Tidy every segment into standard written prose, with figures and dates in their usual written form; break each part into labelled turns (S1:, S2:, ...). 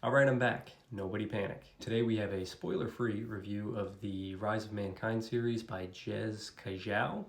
S1: Alright, I'm back. Nobody panic. Today we have a spoiler-free review of the Rise of Mankind series by Jez Kajau,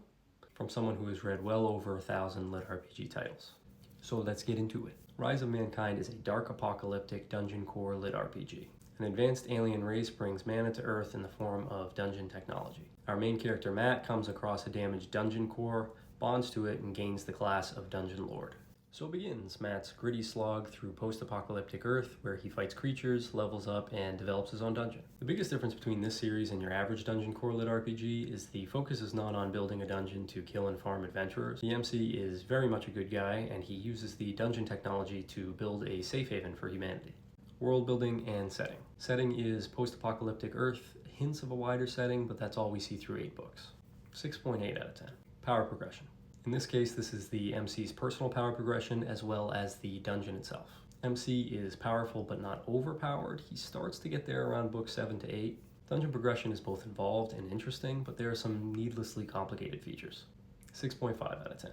S1: from someone who has read well over 1,000 lit RPG titles. So let's get into it. Rise of Mankind is a dark apocalyptic dungeon core lit RPG. An advanced alien race brings mana to Earth in the form of dungeon technology. Our main character Matt comes across a damaged dungeon core, bonds to it, and gains the class of Dungeon Lord. So begins Matt's gritty slog through post-apocalyptic Earth, where he fights creatures, levels up, and develops his own dungeon. The biggest difference between this series and your average dungeon core lit RPG is the focus is not on building a dungeon to kill and farm adventurers. The MC is very much a good guy, and he uses the dungeon technology to build a safe haven for humanity. World building and setting. Setting is post-apocalyptic Earth, hints of a wider setting, but that's all we see through 8 books. 6.8 out of 10. Power progression. In this case, this is the MC's personal power progression as well as the dungeon itself. MC is powerful but not overpowered. He starts to get there around book 7 to 8. Dungeon progression is both involved and interesting, but there are some needlessly complicated features. 6.5 out of 10.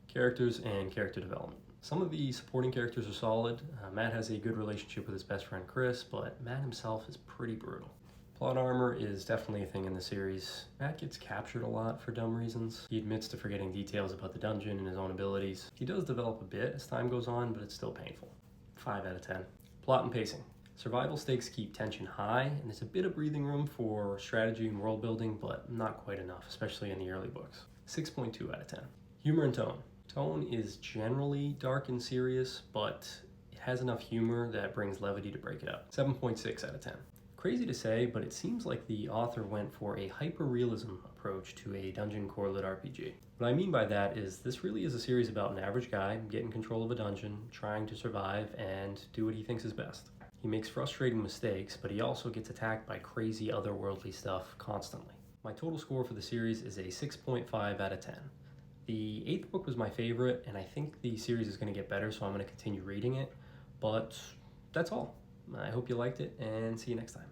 S1: Characters and character development. Some of the supporting characters are solid. Matt has a good relationship with his best friend Chris, but Matt himself is pretty brutal. Plot armor is definitely a thing in the series. Matt gets captured a lot for dumb reasons. He admits to forgetting details about the dungeon and his own abilities. He does develop a bit as time goes on, but it's still painful. 5 out of 10. Plot and pacing. Survival stakes keep tension high, and there's a bit of breathing room for strategy and world building, but not quite enough, especially in the early books. 6.2 out of 10. Humor and tone. Tone is generally dark and serious, but it has enough humor that brings levity to break it up. 7.6 out of 10. Crazy to say, but it seems like the author went for a hyper-realism approach to a dungeon core lit RPG. What I mean by that is this really is a series about an average guy getting control of a dungeon, trying to survive, and do what he thinks is best. He makes frustrating mistakes, but he also gets attacked by crazy otherworldly stuff constantly. My total score for the series is a 6.5 out of 10. The 8th book was my favorite, and I think the series is going to get better, so I'm going to continue reading it, but that's all. I hope you liked it, and see you next time.